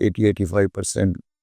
80-85%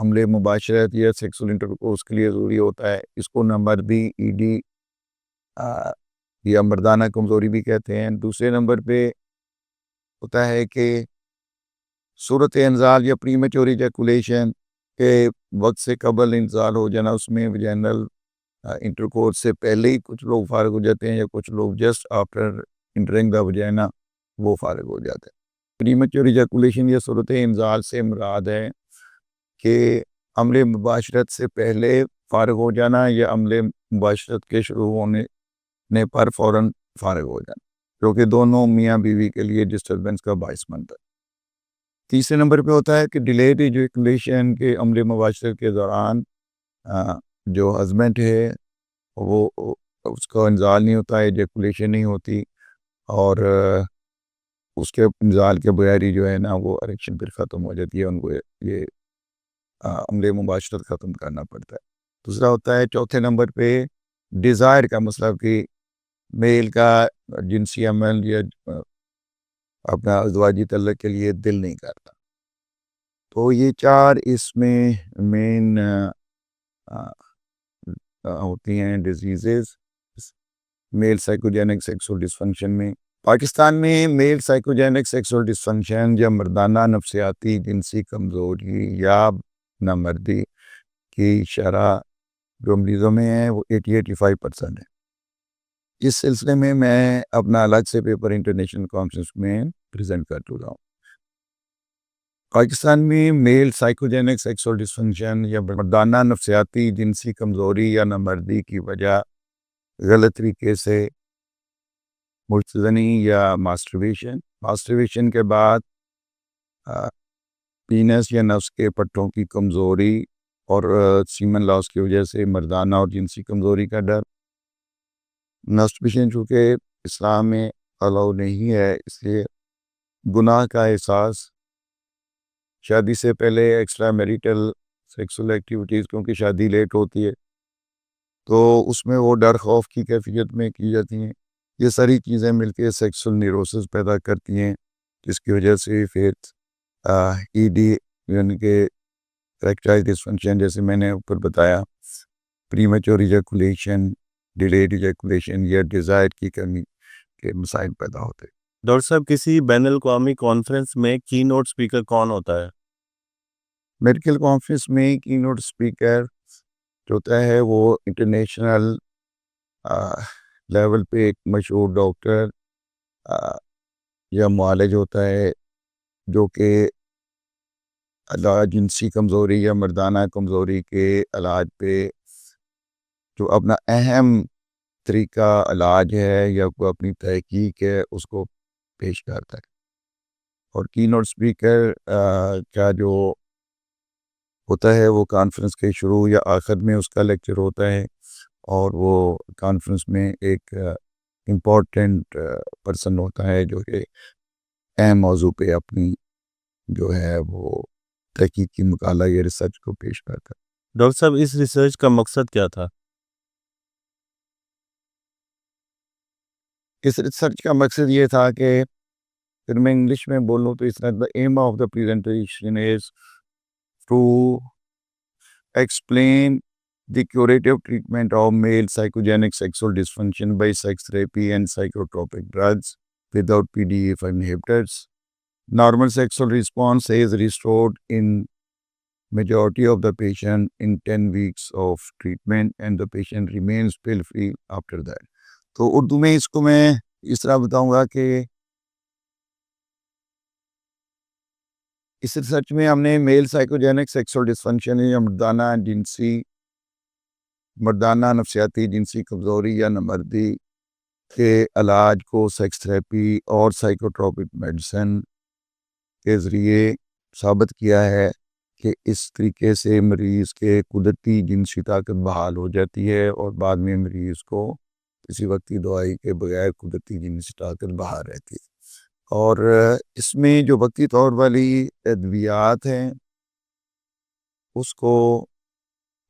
حملے مباشرت یا sexual intercourse کے لیے ضروری ہوتا ہے. اس کو نامردی ED یا مردانہ کمزوری بھی کہتے ہیں. دوسرے نمبر پہ ہوتا ہے کہ صورت انزال یا پریمیچور ایجیکولیشن کے وقت سے قبل انزال ہو جانا، اس میں ویجینل انٹرکورس سے پہلے ہی کچھ لوگ فارغ ہو جاتے ہیں، یا کچھ لوگ جسٹ آفٹر انٹرنگ دا ویجینا وہ فارغ ہو جاتے ہیں. پریمیچور ایجیکولیشن یا صورت انزال سے مراد ہے کہ عمل مباشرت سے پہلے فارغ ہو جانا یا عمل مباشرت کے شروع ہونے پر فوراً فارغ ہو جانا، جو کہ دونوں میاں بیوی کے لیے ڈسٹربنس کا باعث بنتا ہے. تیسرے نمبر پہ ہوتا ہے کہ ڈیلیڈ ایجیکولیشن کے عمل مباشرت کے دوران جو ہسبینڈ ہے وہ اس کا انزال نہیں ہوتا، ایجیکولیشن نہیں ہوتی، اور اس کے انزال کے بغیر ہی جو ہے نا وہ اریکشن پھر ختم ہو جاتی ہے، ان کو یہ عمل مباشرت ختم کرنا پڑتا ہے. دوسرا ہوتا ہے چوتھے نمبر پہ ڈیزائر کا، مطلب کہ میل کا جنسی عمل یا اپنا ازدواجی تعلق کے لیے دل نہیں کرتا. تو یہ چار اس میں مین ہوتی ہیں ڈیزیزز میل سائیکوجینک سیکسول ڈسفنکشن میں. پاکستان میں میل سائیکوجینک سیکسول ڈسفنکشن یا مردانہ نفسیاتی جنسی کمزوری یا نامردی کی شرح جو مریضوں میں ہے وہ 80-85% ہے. اس سلسلے میں اپنا الگ سے پیپر انٹرنیشنل کانفرنس میں پریزنٹ کر چکا ہوں. پاکستان میں میل سائیکوجینک سیکسول ڈسفنکشن یا مردانہ نفسیاتی جنسی کمزوری یا نامردی کی وجہ غلط طریقے سے مرتزنی یا ماسٹربیشن کے بعد پینس یا نفس کے پٹھوں کی کمزوری اور سیمن لاس کی وجہ سے مردانہ اور جنسی کمزوری کا ڈر. ماسٹربیشن چونکہ اسلام میں الاؤ نہیں ہے، اس لیے گناہ کا احساس شادی سے پہلے ایکسٹرا میریٹل سیکسول ایکٹیویٹیز، کیونکہ شادی لیٹ ہوتی ہے تو اس میں وہ ڈر خوف کی کیفیت میں کی جاتی ہیں. یہ ساری چیزیں مل کے سیکسول نیروسس پیدا کرتی ہیں، جس کی وجہ سے پھر ED یعنی کہ اریکٹائل ڈسفنکشن، جیسے میں نے اوپر بتایا، پریمیچور ایجیکولیشن، ڈیلیڈ ایجیکولیشن یا ڈیزائر کی کمی کے مسائل پیدا ہوتے ہیں. ڈاکٹر صاحب، کسی بین الاقوامی کانفرنس میں کی نوٹ اسپیکر کون ہوتا ہے؟ میڈیکل کانفرنس میں کی نوٹ اسپیکر جو ہوتا ہے وہ انٹرنیشنل لیول پہ ایک مشہور ڈاکٹر یا معالج ہوتا ہے، جو کہ علاج جنسی کمزوری یا مردانہ کمزوری کے علاج پہ جو اپنا اہم طریقہ علاج ہے یا کوئی اپنی تحقیق ہے اس کو پیش کرتا ہے. اور کی نوٹ اسپیکر کا جو ہوتا ہے وہ کانفرنس کے شروع یا آخر میں اس کا لیکچر ہوتا ہے، اور وہ کانفرنس میں ایک امپورٹنٹ پرسن ہوتا ہے جو کہ اہم موضوع پہ اپنی جو ہے وہ تحقیقی مقالہ یا ریسرچ کو پیش کرتا ہے. ڈاکٹر صاحب، اس ریسرچ کا مقصد کیا تھا؟ اس ریسرچ کا مقصد یہ تھا کہ پھر میں انگلش میں بولوں تو اس طرح the aim of the presentation is to explain the curative treatment of male psychogenic sexual dysfunction by sex therapy and psychotropic drugs without PDE5 inhibitors. Normal sexual response is restored in majority of the patient in 10 weeks of treatment and the patient remains pill free after that. تو اردو میں اس کو میں اس طرح بتاؤں گا کہ اس research میں ہم نے میل سائیکوجینک سیکسول ڈسفنکشن یا مردانہ نفسیاتی جنسی کمزوری یا نامردی کے علاج کو سیکس تھراپی اور سائیکوٹروپک میڈیسن کے ذریعے ثابت کیا ہے کہ اس طریقے سے مریض کے قدرتی جنسی طاقت بحال ہو جاتی ہے، اور بعد میں مریض کو کسی وقتی دوائی کے بغیر قدرتی جنسی طاقت بحال رہتی ہے. اور اس میں جو وقتی طور والی ادویات ہیں اس کو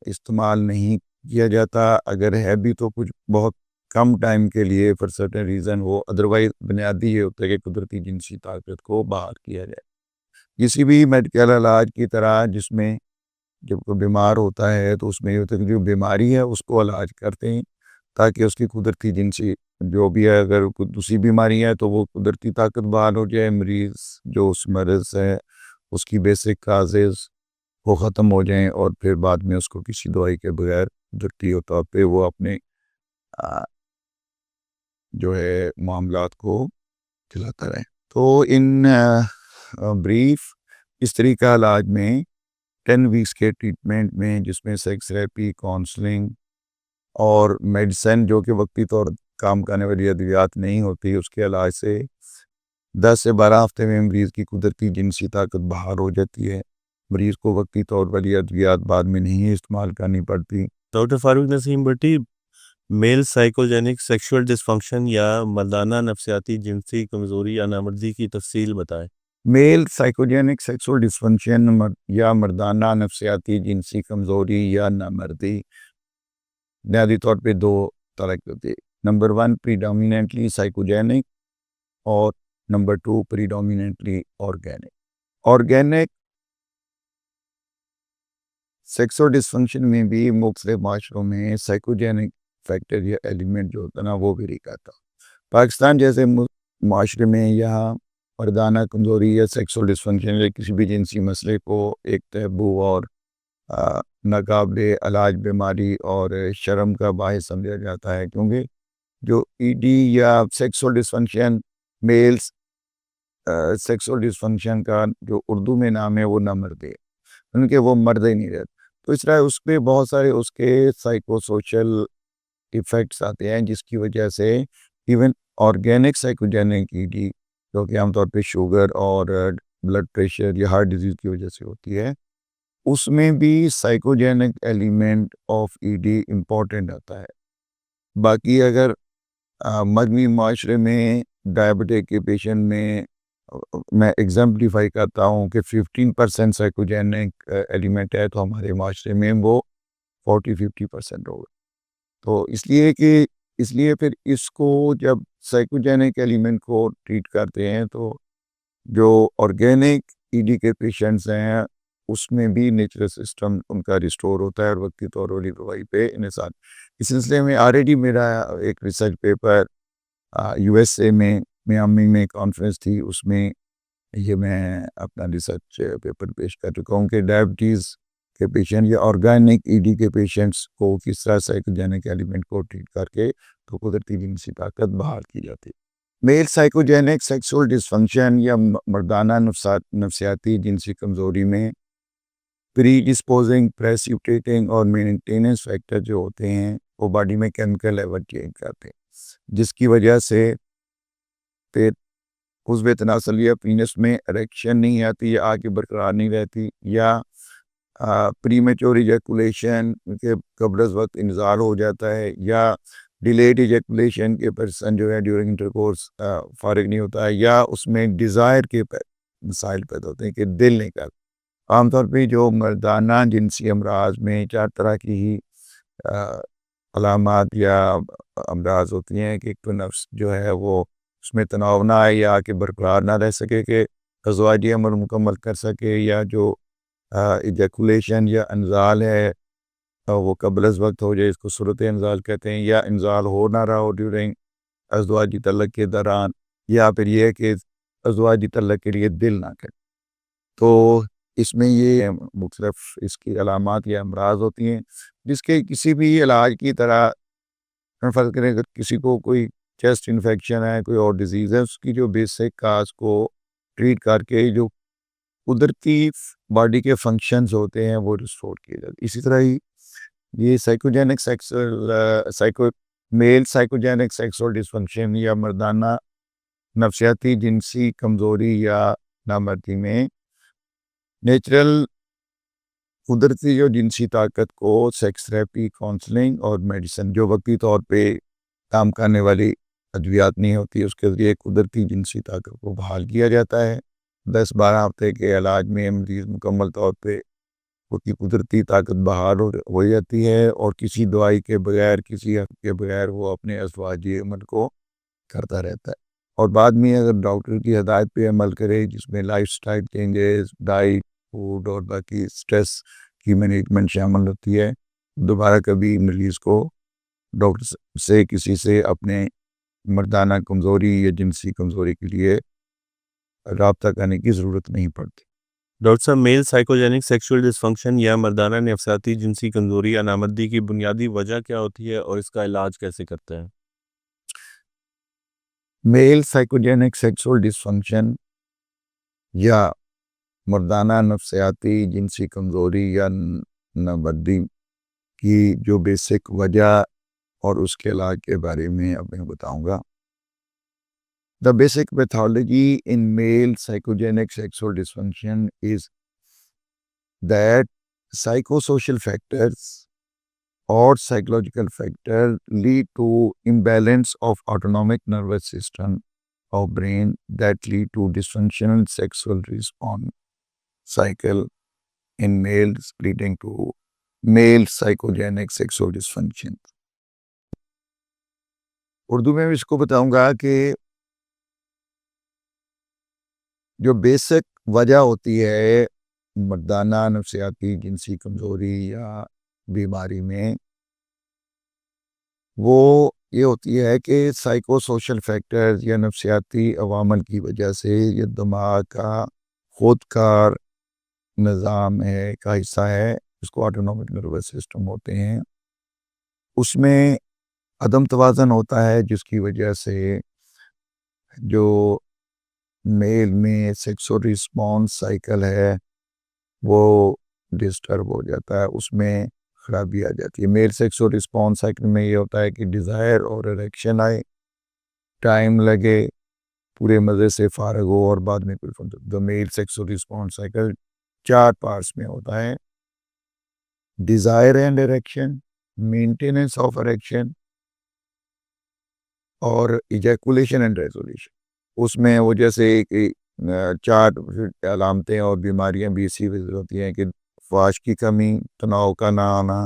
استعمال نہیں کیا جاتا، اگر ہے بھی تو کچھ بہت کم ٹائم کے لیے فار سرٹن ریزن. وہ ادروائز بنیادی یہ ہوتا ہے کہ قدرتی جنسی طاقت کو بحال کیا جائے. کسی بھی میڈیکل علاج کی طرح جس میں جب کوئی بیمار ہوتا ہے تو اس میں یہ ہوتا ہے کہ جو بیماری ہے اس کو علاج کرتے ہیں تاکہ اس کی قدرتی جنسی جو بھی ہے، اگر کوئی دوسری بیماری ہے تو وہ قدرتی طاقت بحال ہو جائے، مریض جو اس مرض ہے اس کی بیسک کازز وہ ختم ہو جائیں، اور پھر بعد میں اس کو کسی دوائی کے بغیر قدرتی طور پہ وہ اپنے جو ہے معاملات کو چلاتا رہے۔ تو ان بریف اس طریقہ علاج میں 10 ویکس کے ٹریٹمنٹ میں، جس میں سیکس تھراپی، کاؤنسلنگ اور میڈیسن جو کہ وقتی طور کام کرنے والی ادویات نہیں ہوتی، اس کے علاج سے 10 سے 12 ہفتے میں مریض کی قدرتی جنسی طاقت بحال ہو جاتی ہے۔ مریض کو وقتی طور والی ادویات بعد میں نہیں استعمال کرنی پڑتی۔ ڈاکٹر فاروق نسیم بٹی، میل سائیکوجینک سیکشول ڈسفنکشن یا مردانہ نفسیاتی جنسی کمزوری یا نامردی کی تفصیل بتائیں۔ میل سائیکوجینک سیکسول ڈسفنکشن یا مردانہ نفسیاتی جنسی کمزوری یا نامردی بنیادی طور پہ دو طرح کی ہوتی ہے۔ نمبر 1 پریڈومیننٹلی سائیکوجینک اور number 2 predominantly organic. Organic sexual dysfunction میں بھی مختلف معاشروں میں سائیکوجینک فیکٹر یا ایلیمنٹ جو ہوتا ہے نا وہ بھی رکھتا۔ پاکستان جیسے معاشرے میں یہاں مردانہ کمزوری یا سیکسول ڈسفنکشن یا کسی بھی جنسی مسئلے کو ایک تابو اور ناقابل علاج بیماری اور شرم کا باعث سمجھا جاتا ہے، کیونکہ جو ای ڈی یا sexual dysfunction males sexual dysfunction کا جو اردو میں نام ہے وہ نامردی ہے، ان کے وہ مرد ہی نہیں رہتے، تو اس طرح اس پہ بہت سارے اس کے سائیکو سوشل ایفیکٹس آتے ہیں، جس کی وجہ سے even organic psychogenic E D جو کہ عام طور پہ شوگر اور بلڈ پریشر یا ہارٹ ڈیزیز کی وجہ سے ہوتی ہے، اس میں بھی psychogenic element of E D important آتا ہے۔ باقی اگر مجموعی معاشرے میں ڈائبٹک کے پیشنٹ میں ایگزامپلیفائی کرتا ہوں کہ 15% سائیکوجینک ایلیمنٹ ہے، تو ہمارے معاشرے میں وہ 40-50% ہوگا۔ تو اس لیے پھر اس کو جب سائیکوجینک ایلیمنٹ کو ٹریٹ کرتے ہیں تو جو آرگینک ای ڈی کے پیشنٹس ہیں اس میں بھی نیچرل سسٹم ان کا ریسٹور ہوتا ہے اور وقتی طور والی دوائی پہ انحصار۔ اس سلسلے میں آلریڈی میرا ایک research paper U S A میں میامی میں کانفرنس تھی، اس میں یہ میں اپنا ریسرچ پیپر پیش کر چکا ہوں کہ ڈائبٹیز کے پیشنٹ یا آرگینک ای ڈی کے پیشنٹس کو کس طرح سائیکوجینک ایلیمنٹ کو ٹریٹ کر کے تو قدرتی جنسی طاقت بحال کی جاتی ہے۔ میل سائیکوجینک سیکسول ڈسفنکشن یا مردانہ نفسیاتی جنسی کمزوری میں پری ڈسپوزنگ، پریسیپٹیٹنگ اور مینٹیننس فیکٹر جو ہوتے ہیں وہ باڈی میں کیمیکل لیول چینج کرتے ہیں، جس کی وجہ سے پھر عضو تناسل یا پینس میں اریکشن نہیں آتی یا آگے برقرار نہیں رہتی، یا پری میچور ایجیکولیشن کے قبل از وقت انزال ہو جاتا ہے، یا ڈیلیڈ ایجیکولیشن کے پرسن جو ہے ڈیورنگ انٹرکورس فارغ نہیں ہوتا ہے، یا اس میں ڈیزائر کے مسائل پیدا ہوتے ہیں کہ دل نہیں کرتا۔ عام طور پہ جو مردانہ جنسی امراض میں 4 طرح کی ہی علامات یا امراض ہوتی ہیں کہ ایک تو نفس جو ہے وہ اس میں تناؤ نہ آئے یا کہ برقرار نہ رہ سکے کہ ازواجی عمل مکمل کر سکے، یا جو ایجیکولیشن یا انزال ہے وہ قبل از وقت ہو جائے، اس کو صورت انزال کہتے ہیں، یا انزال ہو نہ رہا ہو ڈیورنگ ازواجی تعلق کے دوران، یا پھر یہ کہ ازواجی تعلق کے لیے دل نہ کرے۔ تو اس میں یہ مختلف اس کی علامات یا امراض ہوتی ہیں، جس کے کسی بھی علاج کی طرح فرض کریں اگر کسی کو کوئی چیسٹ انفیکشن ہے، کوئی اور ڈیزیز ہے، اس کی جو بیسک کاز کو ٹریٹ کر کے جو قدرتی باڈی کے فنکشنز ہوتے ہیں وہ ریسٹور کیے جاتے ہیں۔ اسی طرح ہی یہ سائیکوجینک میل سائیکوجینک سیکسول ڈسفنکشن یا مردانہ نفسیاتی جنسی کمزوری یا نامردی میں نیچرل قدرتی جو جنسی طاقت کو سیکس تھراپی، کاؤنسلنگ اور میڈیسن جو وقتی طور پہ کام کرنے والی ادویات نہیں ہوتی، اس کے ذریعے قدرتی جنسی طاقت کو بحال کیا جاتا ہے۔ 10-12 ہفتے کے علاج میں مریض مکمل طور پہ اس کی قدرتی طاقت بحال ہو جاتی ہے اور کسی دوائی کے بغیر، کسی حق کے بغیر وہ اپنے ازواجی عمل کو کرتا رہتا ہے، اور بعد میں اگر ڈاکٹر کی ہدایت پہ عمل کرے، جس میں life style changes, diet, food اور باقی سٹریس کی مینجمنٹ شامل ہوتی ہے. دوبارہ کبھی مریض کو ڈاکٹر سے کسی سے اپنے مردانہ کمزوری یا جنسی کمزوری کے لیے رابطہ کرنے کی ضرورت نہیں پڑتی. ڈاکٹر صاحب، میل سائیکوجینک سیکشول ڈسفنکشن یا مردانہ نفسیاتی جنسی کمزوری یا نامردی کی بنیادی وجہ کیا ہوتی ہے اور اس کا علاج کیسے کرتے ہیں؟ میل سائیکوجینک سیکسول ڈسفنکشن یا مردانہ نفسیاتی جنسی کمزوری یا نامردی کی جو بیسک وجہ اور اس کے علاج کے بارے میں اب میں بتاؤں گا. The basic pathology in male psychogenic sexual dysfunction is that psychosocial factors or psychological factors lead to imbalance of autonomic nervous system of brain that lead to dysfunctional sexual response cycle in males, leading to male psychogenic sexual dysfunction. Urdu میں اس کو بتاؤں گا کہ جو basic وجہ ہوتی ہے مردانہ نفسیاتی جنسی کمزوری یا بیماری میں، وہ یہ ہوتی ہے کہ سائیکو سوشل فیکٹرز یا نفسیاتی عوامل کی وجہ سے یہ دماغ کا خود کار نظام ہے کا حصہ ہے، اس کو آٹونومک نروس سسٹم ہوتے ہیں، اس میں عدم توازن ہوتا ہے، جس کی وجہ سے جو میل میں سیکسول رسپانس سائیکل ہے وہ ڈسٹرب ہو جاتا ہے، اس میں خرابی آ جاتی ہے. میل سیکسول رسپانس سائیکل میں یہ ہوتا ہے کہ ڈیزائر اور اریکشن آئے، ٹائم لگے، پورے مزے سے فارغ ہو اور بعد میں کوئی میل سیکسول رسپانس سائیکل 4 پارٹس میں ہوتا ہے: desire and erection, maintenance of erection اور ایجیکولیشن اینڈ ریزولیشن. اس میں وہ جیسے 4 علامتیں اور بیماریاں بھی اسی وجہ ہوتی ہیں کہ فحش کی کمی، تناؤ کا نہ آنا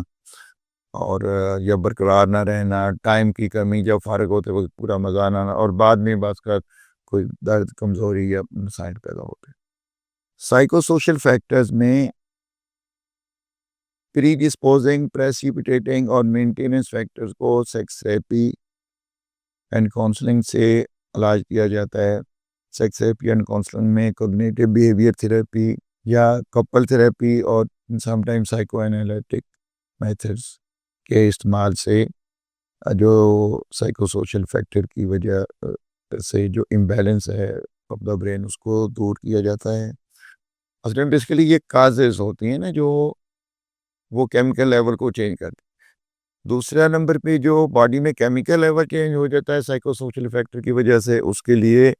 اور یا برقرار نہ رہنا، ٹائم کی کمی، جب فارغ ہوتے وقت پورا مزہ نہ آنا، اور بعد میں بعض کا کوئی درد، کمزوری یا مسائل پیدا ہوتے ہیں. سائیکو سوشل فیکٹرز میں پری ڈسپوزنگ، پریسیپیٹیٹنگ اور مینٹیننس فیکٹرز کو سیکس تھراپی اینڈ کاؤنسلنگ سے علاج کیا جاتا ہے. سیکس تھراپی اینڈ کاؤنسلنگ میں کوگنیٹو بیہیویئر تھراپی یا کپل تھراپی اور some time psycho analytic methods کے استعمال سے جو سائیکو سوشل فیکٹر کی وجہ سے جو امبیلنس ہے آف دا برین، اس کو دور کیا جاتا ہے. اصل بیسیکلی یہ کازز ہوتی ہیں نا جو وہ کیمیکل لیول کو چینج کرتے ہیں. دوسرا نمبر پہ جو باڈی میں کیمیکل لیول چینج ہو جاتا ہے سائیکو سوشل فیکٹر کی وجہ سے، اس کے لیے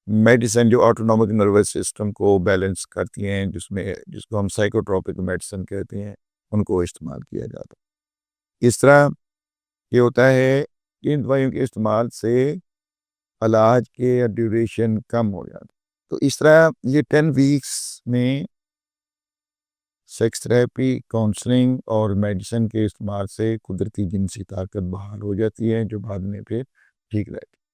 میڈیسن جو آٹونومک نروس سسٹم کو بیلنس کرتی ہیں، جس کو ہم سائیکوٹروپک میڈیسن کہتے ہیں، ان کو استعمال کیا جاتا ہے. اس طرح یہ ہوتا ہے کہ ان دوائیوں کے استعمال سے علاج کے ڈیوریشن کم ہو جاتا ہے. تو اس طرح یہ 10 ویکس میں سیکس تھراپی، کاؤنسلنگ اور میڈیسن کے استعمال سے قدرتی جنسی طاقت بحال ہو جاتی ہے، جو بعد میں پھر ٹھیک رہتی ہے.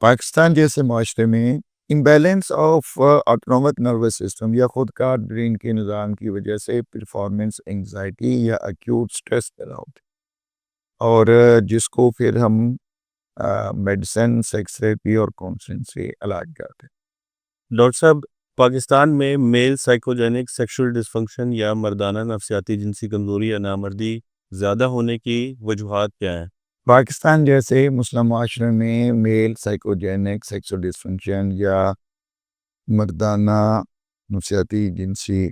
پاکستان جیسے معاشرے میں imbalance of autonomic nervous system یا خود کار برین کے نظام کی وجہ سے پرفارمنس انگزائٹی یا ایکیوٹ سٹریس پیدا ہوتی ہے، اور جس کو پھر ہم میڈیسن، سیکس تھراپی اور کاؤنسلنگ سے علاج کرتے ہیں. ڈاکٹر صاحب، پاکستان میں میل سائیکوجینک سیکشول ڈسفنکشن یا مردانہ نفسیاتی جنسی کمزوری یا نامردی زیادہ ہونے کی وجوہات کیا ہیں؟ پاکستان جیسے مسلم معاشرے میں میل سائیکوجینک سیکسول ڈسفنکشن یا مردانہ نفسیاتی جنسی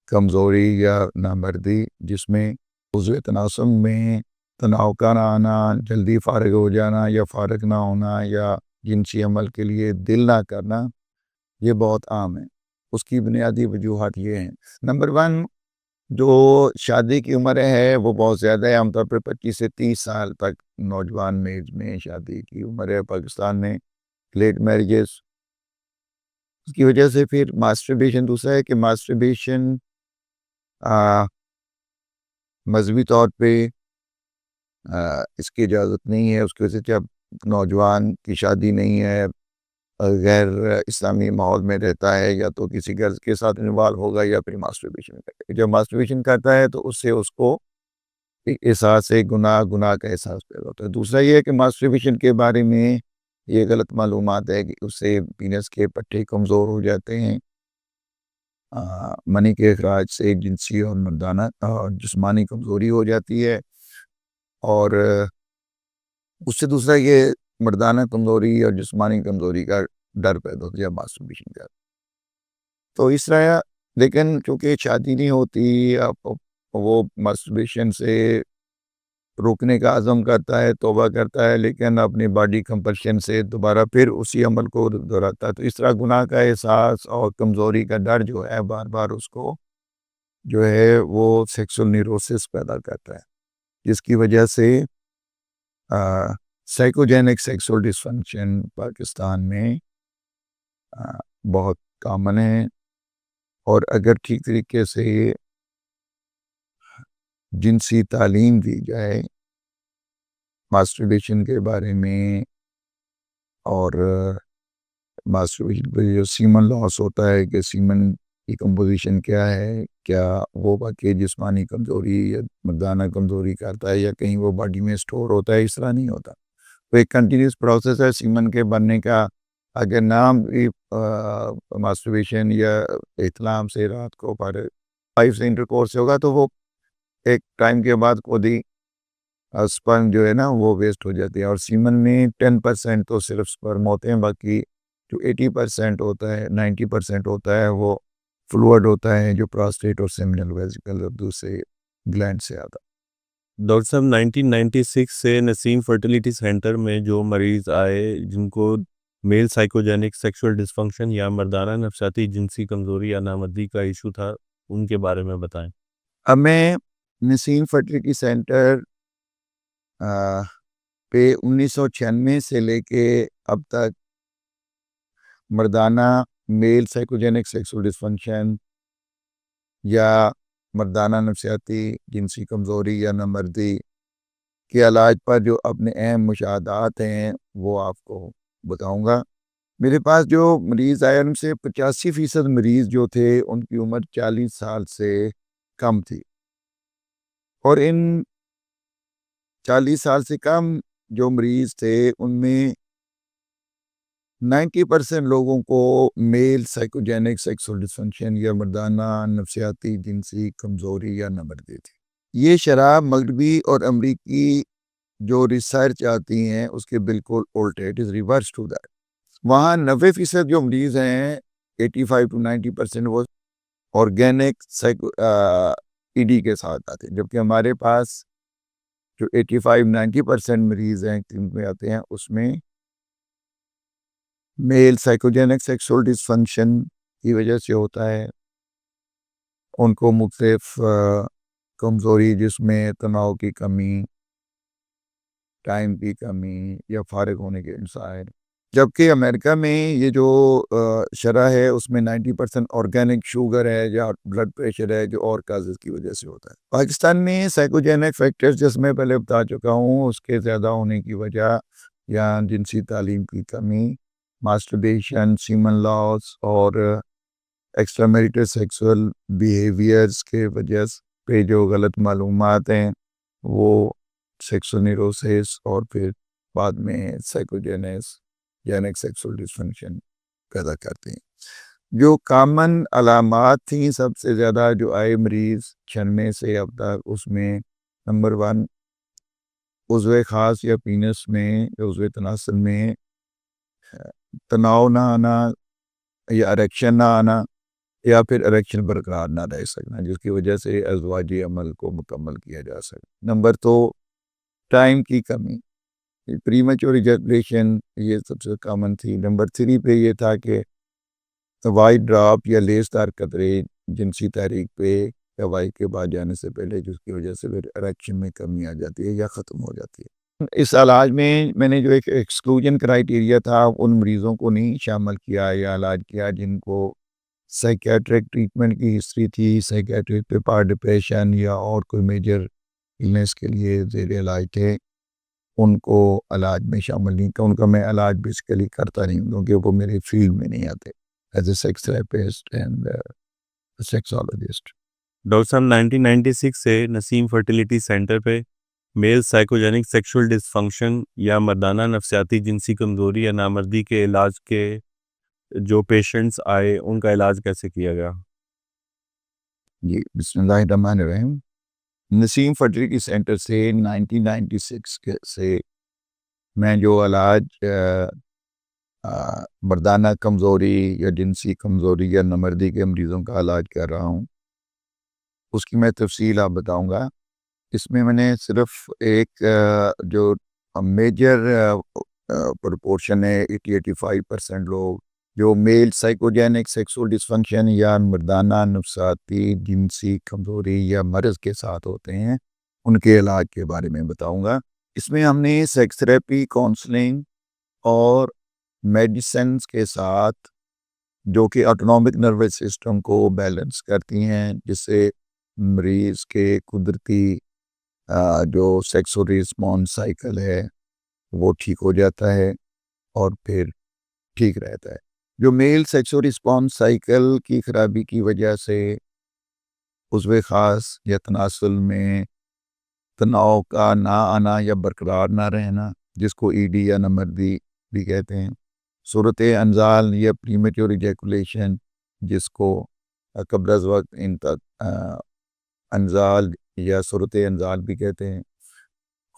کمزوری یا نامردی، جس میں عضو تناسب میں تناؤ کا نہ آنا، جلدی فارغ ہو جانا یا فارغ نہ ہونا یا جنسی عمل کے لیے دل نہ کرنا، یہ بہت عام ہے. اس کی بنیادی وجوہات یہ ہیں: نمبر 1، جو شادی کی عمر ہے وہ بہت زیادہ ہے، عام طور پر 25 سے 30 سال تک نوجوان میج میں شادی کی عمر ہے پاکستان میں، لیٹ میرجز. اس کی وجہ سے پھر ماسٹربیشن. دوسرا ہے کہ ماسٹربیشن مذہبی طور پہ اس کی اجازت نہیں ہے، اس کی وجہ سے جب نوجوان کی شادی نہیں ہے غیر اسلامی ماحول میں رہتا ہے یا تو کسی گرل کے ساتھ انوالو ہوگا یا پھر ماسٹربیشن کرے گا. جب ماسٹربیشن کرتا ہے تو اس سے اس کو احساس گناہ کا احساس پیدا ہوتا ہے. دوسرا یہ ہے کہ ماسٹربیشن کے بارے میں یہ غلط معلومات ہے کہ اس سے پینس کے پٹھے کمزور ہو جاتے ہیں. منی کے اخراج سے جنسی اور مردانہ اور جسمانی کمزوری ہو جاتی ہے. اور اس سے دوسرا یہ مردانہ کمزوری اور جسمانی کمزوری کا ڈر پیدا ہوتا ہے جب ماسٹربیشن کرتا. تو اس طرح لیکن چونکہ شادی نہیں ہوتی وہ ماسٹربیشن سے روکنے کا عزم کرتا ہے, توبہ کرتا ہے, لیکن اپنی باڈی کمپلشن سے دوبارہ پھر اسی عمل کو دہراتا ہے. تو اس طرح گناہ کا احساس اور کمزوری کا ڈر جو ہے بار بار اس کو جو ہے وہ سیکسول نیروسس پیدا کرتا ہے, جس کی وجہ سے سائیکوجینک سیکسول ڈسفنکشن پاکستان میں بہت کامن ہے. اور اگر ٹھیک طریقے سے جنسی تعلیم دی جائے ماسٹربیشن کے بارے میں, اور ماسٹربیشن پہ جو سیمن لاس ہوتا ہے کہ سیمن کی کمپوزیشن کیا ہے, کیا وہ باقی جسمانی کمزوری یا مردانہ کمزوری کرتا ہے یا کہیں وہ باڈی میں اسٹور ہوتا ہے, اس طرح نہیں ہوتا. تو ایک کنٹینیوس پروسیس ہے سیمن کے بننے کا. اگر نام بھی ماسٹربیشن یا احتلام سے رات کو فائیو سے انٹرکورس ہوگا تو وہ ایک ٹائم کے بعد خود ہی سپرم جو ہے نا وہ ویسٹ ہو جاتی ہے. اور سیمن میں 10% تو صرف سپرم ہوتے ہیں, باقی جو 80% ہوتا ہے 90% ہوتا ہے وہ فلوئڈ ہوتا ہے جو پراسٹیٹ اور سیمینل ویزیکل اور دوسرے گلینڈ سے آتا. ڈاکٹر صاحب 1996 سے نسیم فرٹیلیٹی سینٹر میں جو مریض آئے جن کو میل سائیکوجینک سیکشول ڈسفنکشن یا مردانہ نفسیاتی جنسی کمزوری یا نامردی کا ایشو تھا, ان کے بارے میں بتائیں. اب میں نسیم فرٹیلیٹی سینٹر پہ 1996 سے لے کے اب تک مردانہ میل سائیکوجینک سیکسول ڈسفنکشن یا مردانہ نفسیاتی جنسی کمزوری یا نامردی کے علاج پر جو اپنے اہم مشاہدات ہیں وہ آپ کو بتاؤں گا. میرے پاس جو مریض آئے ان سے 85% مریض جو تھے ان کی عمر 40 سال سے کم تھی, اور ان 40 سال سے کم جو مریض تھے ان میں 90% لوگوں کو میل سائیکوجینک سیکسول ڈسفنکشن یا مردانہ نفسیاتی جنسی کمزوری یا نامردی تھی. یہ شرح مغربی اور امریکی جو ریسرچ آتی ہیں اس کے بالکل الٹ ہے, it is reverse to that. وہاں 90% جو مریض ہیں 85 to 90% وہ آرگینک ای ڈی کے ساتھ آتے ہیں, جبکہ ہمارے پاس جو 85-90% مریض ہیں جن میں آتے ہیں اس میں میل سائیکوجینک سیکسول ڈسفنکشن کی وجہ سے ہوتا ہے. ان کو مختلف کمزوری جس میں تناؤ کی کمی, ٹائم کی کمی یا فارغ ہونے کے مسائل, جبکہ امریکہ میں یہ جو شرح ہے اس میں 90% آرگینک شوگر ہے یا بلڈ پریشر ہے جو اور کازز کی وجہ سے ہوتا ہے. پاکستان میں سائیکوجینک فیکٹر جس میں پہلے بتا چکا ہوں اس کے زیادہ ہونے کی وجہ یا جنسی تعلیم کی کمی, ماسٹربیشن, سیمن لاس اور ایکسٹرا میریٹل سیکسول بیہیویئرز کے وجہ پہ جو غلط معلومات ہیں وہ سیکسول نیروسس اور پھر بعد میں سائیکوجینک سیکسول ڈسفنکشن پیدا کرتے ہیں. جو کامن علامات تھیں سب سے زیادہ جو آئے مریض 96 سے اب تک, اس میں نمبر 1 عضو خاص یا پینس میں یا عضو تناسل میں تناؤ نہ آنا یا اریکشن نہ آنا یا پھر اریکشن برقرار نہ رہ سکنا جس کی وجہ سے ازواجی عمل کو مکمل کیا جا سکے. نمبر 2 ٹائم کی کمی, پری میچور ایجیکولیشن یہ سب سے کامن تھی. نمبر 3 پہ یہ تھا کہ وائٹ ڈراپ یا لیس دار قطرے جنسی تحریک پہ یا وائی کے بعد جانے سے پہلے, جس کی وجہ سے پھر اریکشن میں کمی آ جاتی ہے یا ختم ہو جاتی ہے. اس علاج میں نے جو ایک ایکسکلوژن کرائیٹیریا تھا ان مریضوں کو نہیں شامل کیا یا علاج کیا جن کو سائیکیٹرک ٹریٹمنٹ کی ہسٹری تھی, سائیکیٹرک پیپر ڈپریشن یا اور کوئی میجر النس کے لیے زیر علاج تھے. ان کو علاج میں شامل نہیں کا، ان کا میں علاج بیسیکلی کرتا نہیں ہوں کیونکہ وہ میرے فیلڈ میں نہیں آتے as a sex therapist and sexologist. Doctor صاحب 1996 سے نسیم فرٹیلیٹی سینٹر پہ میل سائیکوجینک سیکشول ڈسفنکشن یا مردانہ نفسیاتی جنسی کمزوری یا نامردی کے علاج کے جو پیشنٹس آئے ان کا علاج کیسے کیا گیا؟ جی بسم اللہ الرحمن الرحیم۔ نسیم فرٹیلیٹی سینٹر سے 1996 سے میں جو علاج مردانہ کمزوری یا جنسی کمزوری یا نامردی کے مریضوں کا علاج کر رہا ہوں، اس کی میں تفصیل آپ بتاؤں گا۔ اس میں نے صرف ایک جو میجر پرپورشن ہے 80-85% لوگ جو میل سائیکوجینک سیکسول ڈسفنکشن یا مردانہ نفسیاتی جنسی کمزوری یا مرض کے ساتھ ہوتے ہیں، ان کے علاج کے بارے میں بتاؤں گا۔ اس میں ہم نے سیکس تھراپی، کاؤنسلنگ اور میڈیسنز کے ساتھ جو کہ آٹونومک نروس سسٹم کو بیلنس کرتی ہیں، جس سے مریض کے قدرتی جو سیکسول ریسپانس سائیکل ہے وہ ٹھیک ہو جاتا ہے اور پھر ٹھیک رہتا ہے۔ جو میل سیکسول ریسپانس سائیکل کی خرابی کی وجہ سے عضو خاص یا تناسل میں تناؤ کا نہ آنا یا برقرار نہ رہنا، جس کو ای ڈی یا نامردی بھی کہتے ہیں، صورت انزال یا پریمیچور ایجیکولیشن جس کو قبل از وقت انزال یا صورت انزال بھی کہتے ہیں،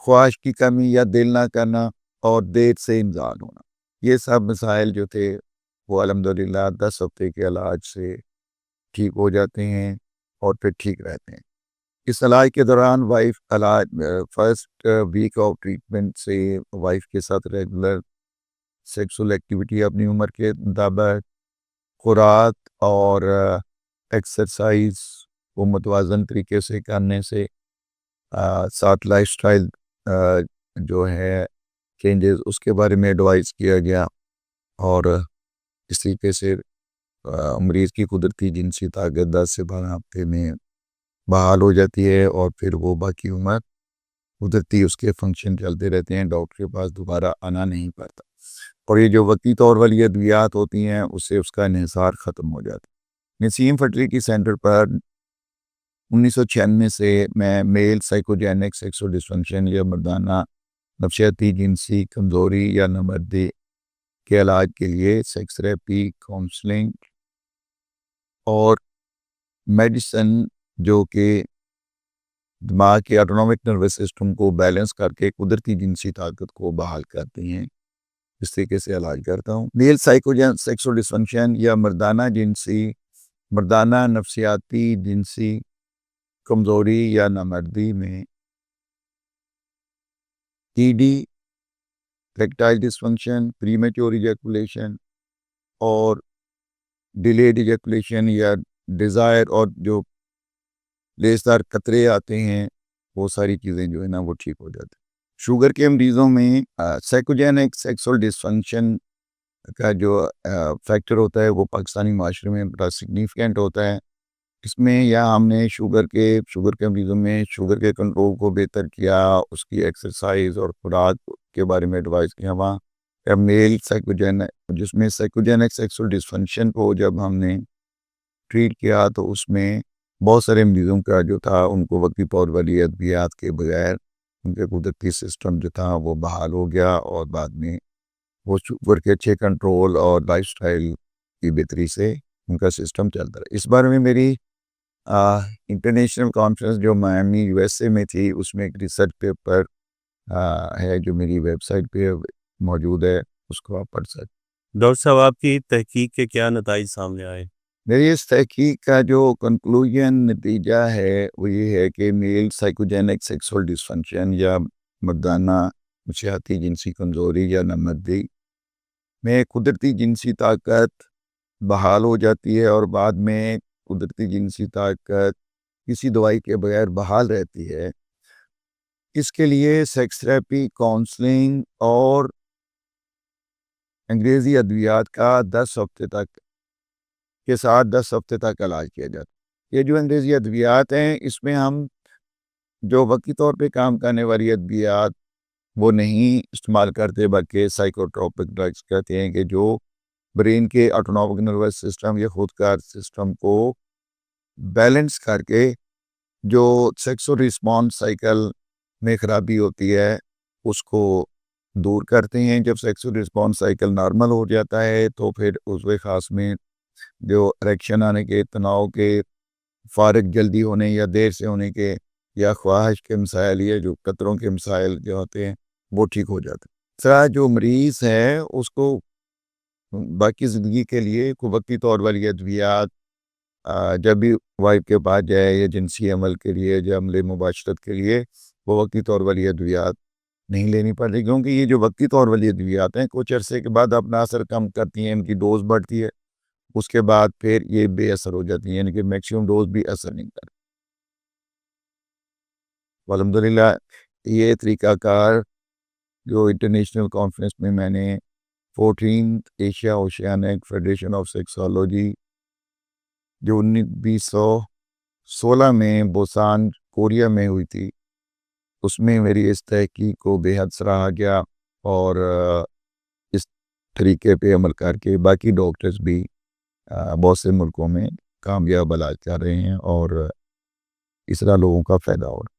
خواہش کی کمی یا دل نہ کرنا اور دیر سے انزال ہونا، یہ سب مسائل جو تھے وہ الحمدللہ 10 ہفتے کے علاج سے ٹھیک ہو جاتے ہیں اور پھر ٹھیک رہتے ہیں۔ اس علاج کے دوران wife first week of treatment سے وائف کے ساتھ ریگولر سیکسول ایکٹیویٹی اپنی عمر کے مطابق، خوراک اور ایکسرسائز کو متوازن طریقے سے کرنے سے، ساتھ لائف سٹائل جو ہے چینجز اس کے بارے میں ایڈوائز کیا گیا، اور اس طریقے سے مریض کی قدرتی جنسی طاقت 10 سے 12 ہفتے میں بحال ہو جاتی ہے اور پھر وہ باقی عمر قدرتی اس کے فنکشن چلتے رہتے ہیں، ڈاکٹر کے پاس دوبارہ آنا نہیں پڑتا، اور یہ جو وقتی طور والی ادویات ہوتی ہیں اس سے اس کا انحصار ختم ہو جاتا ہے۔ نسیم فرٹیلیٹی سینٹر پر 1996 سے میں میل سائیکوجینک سیکسول ڈسفنکشن یا مردانہ نفسیاتی جنسی کمزوری یا نامردی کے علاج کے لیے سیکس تھراپی، کاؤنسلنگ اور میڈیسن جو کہ دماغ کے آٹونومک نروس سسٹم کو بیلنس کر کے قدرتی جنسی طاقت کو بحال کرتے ہیں، اس طریقے سے علاج کرتا ہوں۔ میل سائیکوجینک سیکسول ڈسفنکشن یا مردانہ نفسیاتی جنسی کمزوری یا نامردی میں ٹی ڈی، ریکٹائل ڈسفنکشن، پریمیچور ایجیکولیشن اور ڈیلیڈ ایجیکولیشن یا ڈیزائر اور جو لیسدار قطرے آتے ہیں، وہ ساری چیزیں جو ہے نا وہ ٹھیک ہو جاتی ہیں۔ شوگر کے مریضوں میں سائیکوجینک سیکسول ڈسفنکشن کا جو فیکٹر ہوتا ہے وہ پاکستانی معاشرے میں بڑا سگنیفیکنٹ ہوتا ہے۔ اس میں ہم نے شوگر کے مریضوں میں شوگر کے کنٹرول کو بہتر کیا، اس کی ایکسرسائز اور خوراک کے بارے میں ایڈوائز کیا۔ وہاں میل جس میں سائیکوجینک سیکسول ڈسفنکشن کو جب ہم نے ٹریٹ کیا تو اس میں بہت سارے مریضوں کا جو تھا ان کو وقتی طور والی ادویات کے بغیر ان کے قدرتی سسٹم جو تھا وہ بحال ہو گیا، اور بعد میں وہ شوگر کے اچھے کنٹرول اور لائف سٹائل کی بہتری سے ان کا سسٹم چلتا رہا۔ اس بارے میں میری انٹرنیشنل کانفرنس جو میامی یو ایس اے میں تھی، اس میں ایک ریسرچ پیپر ہے جو میری ویب سائٹ پہ موجود ہے، اس کو آپ پڑھ سکتے۔ ڈاکٹر صاحب آپ کی تحقیق کے کیا نتائج سامنے آئے؟ میری اس تحقیق کا جو کنکلوژن نتیجہ ہے وہ یہ ہے کہ میل سائیکوجینک سیکسول ڈسفنکشن یا مردانہ نفسیاتی جنسی کمزوری یا نامردی میں قدرتی جنسی طاقت بحال ہو جاتی ہے، اور بعد میں قدرتی جنسی طاقت کسی دوائی کے بغیر بحال رہتی ہے۔ اس کے لیے سیکس تھراپی، کاؤنسلنگ اور انگریزی ادویات کا 10 ہفتے تک علاج کیا جاتا ہے۔ یہ جو انگریزی ادویات ہیں اس میں ہم جو وقتی طور پہ کام کرنے والی ادویات وہ نہیں استعمال کرتے، بلکہ سائیکوٹروپک ڈرگس کہتے ہیں کہ جو برین کے آٹونومک نروس سسٹم یا خودکار سسٹم کو بیلنس کر کے جو سیکسو رسپانس سائیکل میں خرابی ہوتی ہے اس کو دور کرتے ہیں۔ جب سیکسو رسپانس سائیکل نارمل ہو جاتا ہے تو پھر عضو خاص میں جو اریکشن آنے کے، تناؤ کے، فارغ جلدی ہونے یا دیر سے ہونے کے، یا خواہش کے مسائل یا جو قطروں کے مسائل جو ہوتے ہیں وہ ٹھیک ہو جاتے ہیں۔ طرح جو مریض ہے اس کو باقی زندگی کے لیے کوئی وقتی طور والی ادویات جب بھی وائف کے پاس جائے یا جنسی عمل کے لیے یا عمل مباشرت کے لیے وہ وقتی طور والی ادویات نہیں لینی پڑتی، کیونکہ یہ جو وقتی طور والی ادویات ہیں کچھ عرصے کے بعد اپنا اثر کم کرتی ہیں، ان کی ڈوز بڑھتی ہے، اس کے بعد پھر یہ بے اثر ہو جاتی ہیں، یعنی کہ میکسیمم ڈوز بھی اثر نہیں کرتی۔ الحمدللہ یہ طریقہ کار جو انٹرنیشنل کانفرنس میں میں نے 14th Asia oceanic federation of sexology جو 2016 میں بوسان کوریا میں ہوئی تھی، اس میں میری اس تحقیق کو بے حد سراہا گیا، اور اس طریقے پہ عمل کر کے باقی ڈاکٹرز بھی بہت سے ملکوں میں کامیاب علاج کر رہے ہیں اور اس طرح لوگوں کا فائدہ ہو رہا ہے۔